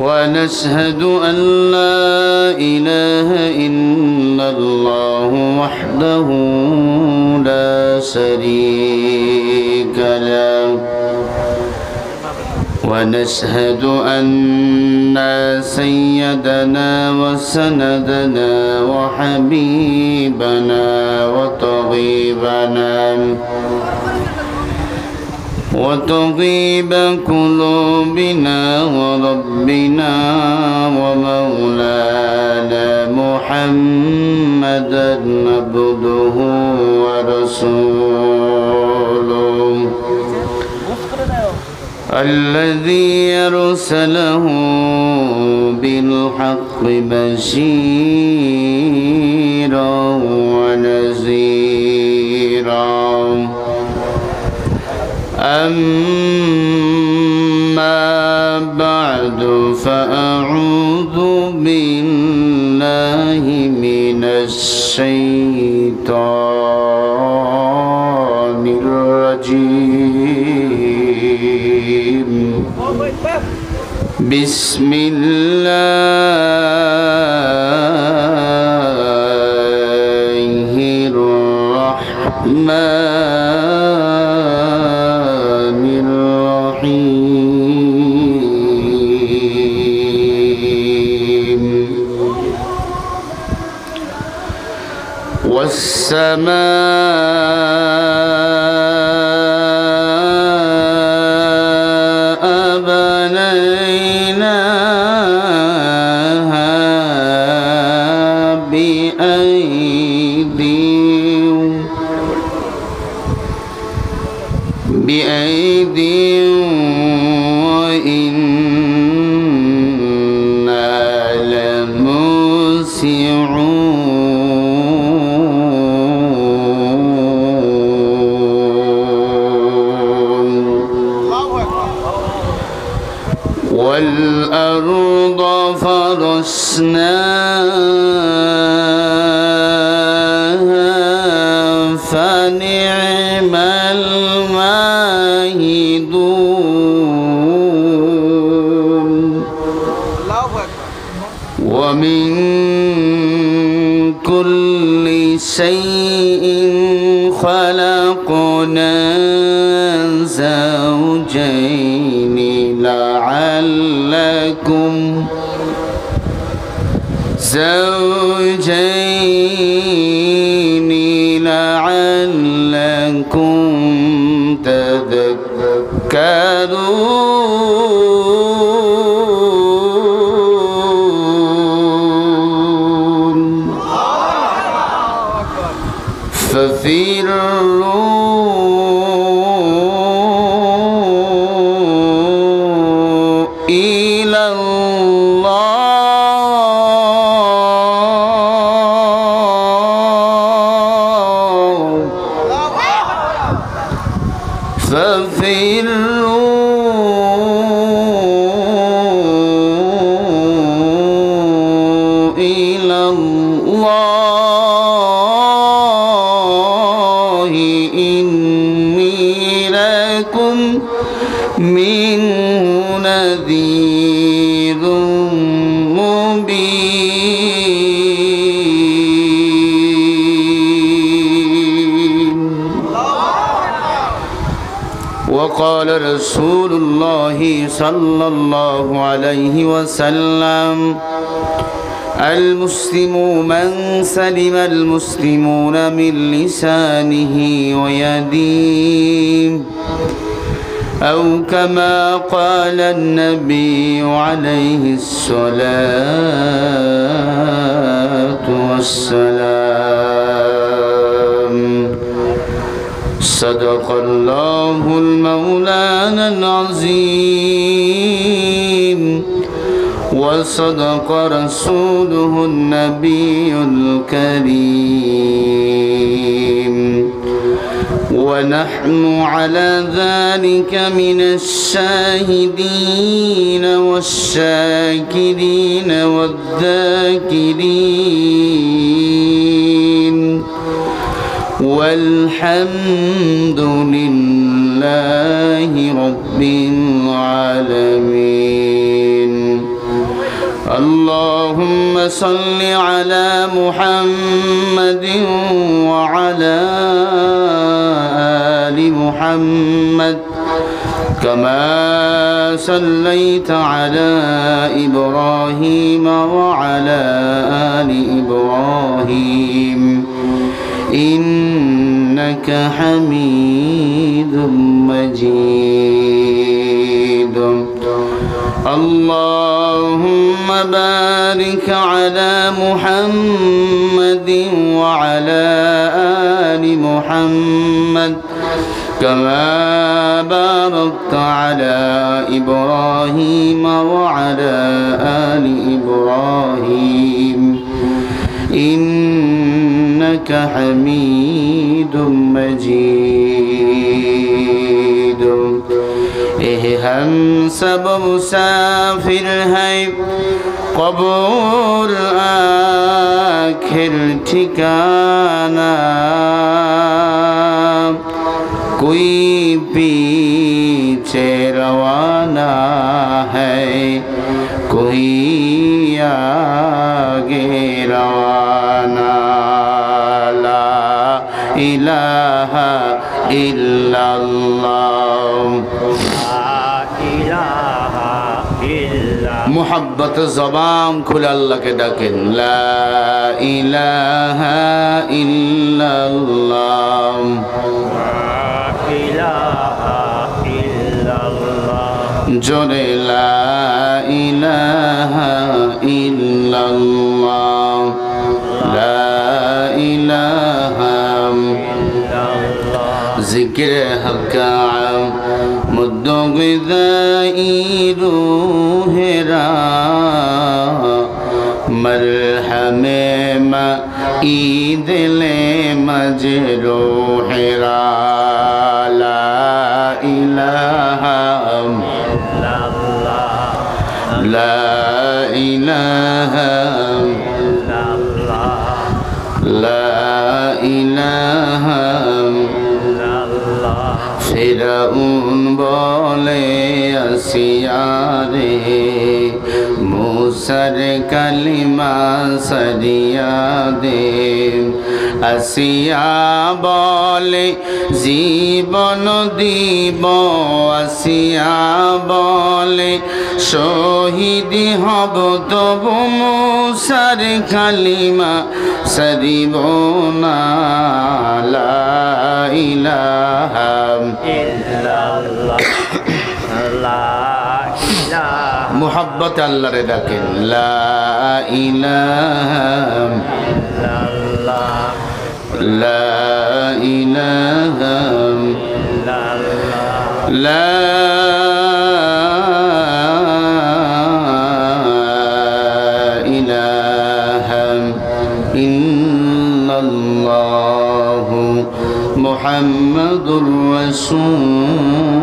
ونشهد أن لا إله إلا الله وحده لا شريك له ونشهد أن سيدنا وسندنا وحبيبنا وطبيب قلوبنا وربنا ومولانا محمدا عبده ورسوله الذي أرسله بالحق بشيرا ونذيرا أما بعد فأعوذ بالله من الشيطان الرجيم بسم الله الرحمن الرحيم والسماء بنيناها بأيدي وإنا لموسعون والأرض فرشناها فنعم الماهدون ومن كل شيء خلقنا زوجين لعلكم تذكرون ففروا إلى الله إني لكم منه نذير مبين. وقال رسول الله صلى الله عليه وسلم المسلم من سلم المسلمون من لسانه ويده أو كما قال النبي عليه الصلاة والسلام. صدق الله المولانا العظيم وصدق رسوله النبي الكريم ونحن على ذلك من الشاهدين والشاكرين والذاكرين والحمد لله رب العالمين. اللهم صل على محمد وعلى آل محمد كما صليت على إبراهيم وعلى آل إبراهيم إنك حميد مجيد اللهم بارك على محمد وعلى آل محمد كما باركت على إبراهيم وعلى آل إبراهيم إنك حميد مجيد हम सब मुसाफिर हैं कब्र आखिर ठिकाना कोई पीछे रवाना है कोई आगे रवाना ला इलाहा इल्लल्लाह मोहब्बत ज़बान खुल अल्लाह के डाकें ला इलाहा इल्लल्लाह जोरे ला इलाहा इल्लल्लाह ला इलाहा ज़िक्र हक़ मुद्दो ग़िज़ाई रूहेरा मरहमे ईदिले मजरूहेरा ला इलाहा ला इलाहा ला इलाहा फिरौन बोले असिया रे मूसर कलिमा सरिया दे असिया बोले जीवन दीब असिया बोले शहीद हब तबु मूसर कलिमा सरिब ना ला इलाहा मोहब्बत अल्लाह रे डाकें ला इलाहा ला इलाहा ला इलाहा इल्लल्लाह मुहम्मदुर रसूलुल्लाह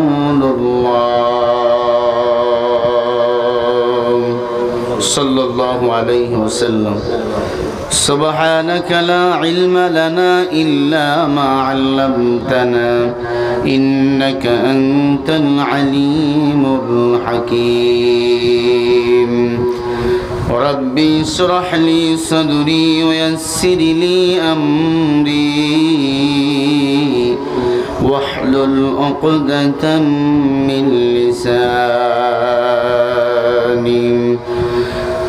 सल्लल्लाहु अलैहि वसल्लम सुब्हानक ला इल्म लना इल्ला मा अल्लमतना इन्नक अंतल अलीमुल हकीम रब्बी इश्रह ली सदरी वयस्सिर ली अम्री वहलुल उक़दतम मिन लिसानी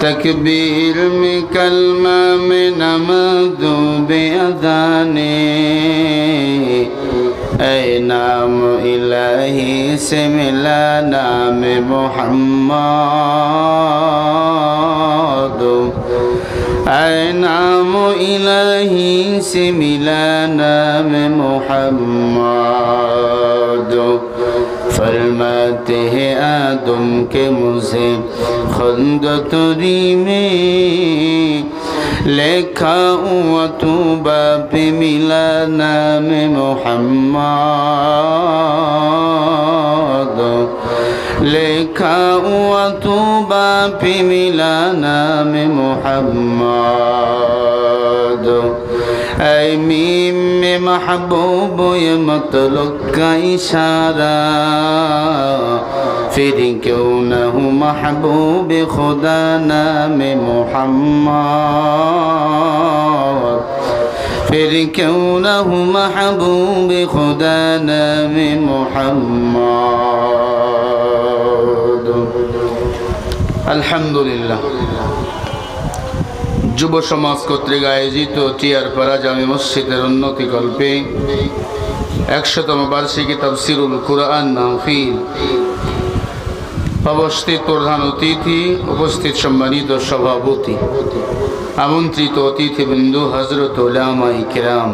तकबीर में कलमा में नमाज़ बेअज़ाने ऐ नाम इलाही से मिला नाम मोहम्मद ऐ नाम इलाही से मिला नाम मोहम्मद फरमाते हैं आदम के मुझे खुंदतरी में लेखा हुआ तू बाप मिला नाम मोहम्मद लेखा हुआ तू बाप मिला नाम मोहम्मद ऐ मीम में महबूब ये मतलब का इशारा फिर क्यों न हूँ महबूब खुदा नाम मोहम्मद फिर क्यों न हूँ महबूब खुदा नाम मोहम्मद। अल्हम्दुलिल्लाह। যুব সমাজ কর্তৃক আয়োজিত টিয়ারপাড়া জামে মসজিদের উন্নতিকল্পে ১০০তম বার্ষিকী তাফসিরুল কুরআন মাহফিল অবস্থিত প্রধান অতিথি, উপস্থিত সম্মানিত সভাপতি, আমন্ত্রিত অতিথিবৃন্দ, হযরত উলামায়ে কিরাম,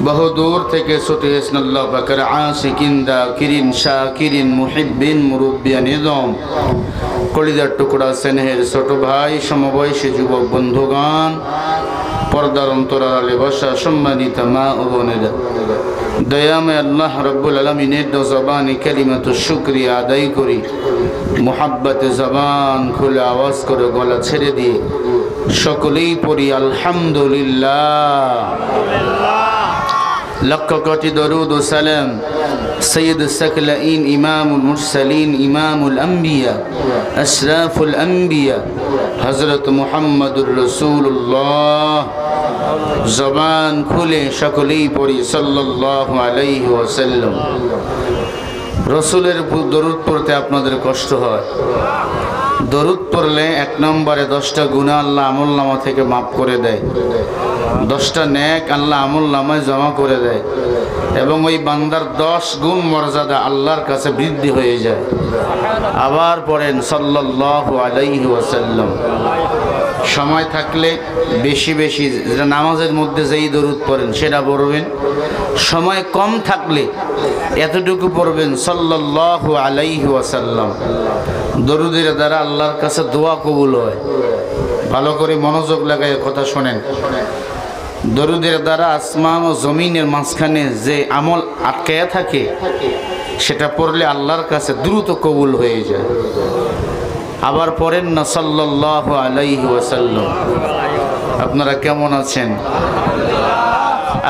বহুদূর থেকে ছুটে এসেছেন আল্লাহ পাকের আশিকিন, যাকিরিন, শাকিরিন, মুহিব্বিন, মুরব্বিয়ান ইযম, কলিজার টুকরা স্নেহের ছোট ভাই, সমবয়সী যুবক বন্ধুগণ, পর্দার অন্তরালে বসা সম্মানিত মা ও বোনেরা, দয়াময় আল্লাহ রাব্বুল আলামিনের জবানে কালিমাতু শুকরিয়া আদায় করি, মুহাব্বতে জবান খুলে আওয়াজ করে গলা ছেড়ে দিয়ে সকলেই পড়ি আলহামদুলিল্লাহ। লক্ষ কোটি দরুদ ও সালাম সৈয়দ সকলাইন, ইমামুল মুরসালিন, ইমামুল আম্বিয়া, আশরাফুল আম্বিয়া হযরত মুহাম্মদুর রাসূলুল্লাহ। জবান খুলে সকলেই পড়ি সাল্লাল্লাহু আলাইহি ওয়াসাল্লাম। রসুলের দরুদ পড়তে আপনাদের কষ্ট হয়? দরুদ পড়লে এক নম্বরে 10টা গুনাহ আল্লাহ আমলনামা থেকে মাফ করে দেয়, 10টা নেক আল্লাহ আমলনামায় জমা করে দেয়, এবং ওই বান্দার 10 গুণ মর্যাদা আল্লাহর কাছে বৃদ্ধি হয়ে যায়। আবার পড়েন সাল্লাল্লাহু আলাইহি ওয়াসাল্লাম। সময় থাকলে বেশি বেশি যেটা নামাজের মধ্যে যেই দরুদ পড়েন সেটা পড়বেন, সময় কম থাকলে এতটুকু পড়বেন সাল্লাল্লাহু আলাইহি ওয়াসাল্লাম। দরুদের দ্বারা আল্লাহর কাছে দোয়া কবুল হয়। ভালো করে মনোযোগ লাগায় কথা শোনেন। দরুদের দ্বারা আসমান ও জমিনের মাঝখানে যে আমল আটকায়া থাকে সেটা পড়লে আল্লাহর কাছে দ্রুত কবুল হয়ে যায়। আবার পড়েন না সাল্লাল্লাহু আলাইহি ওয়াসাল্লাম। আপনারা কেমন আছেন?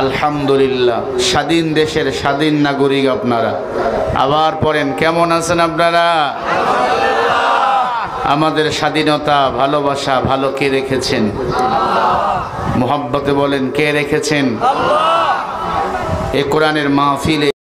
আলহামদুলিল্লাহ। স্বাধীন দেশের স্বাধীন নাগরিক আপনারা। আবার পড়েন কেমন আছেন আপনারা? আমাদের স্বাধীনতা, ভালোবাসা ভালো কে রেখেছেন? মুহাব্বতে বলেন কে রেখেছেন? এ কোরআনের মাহফিলে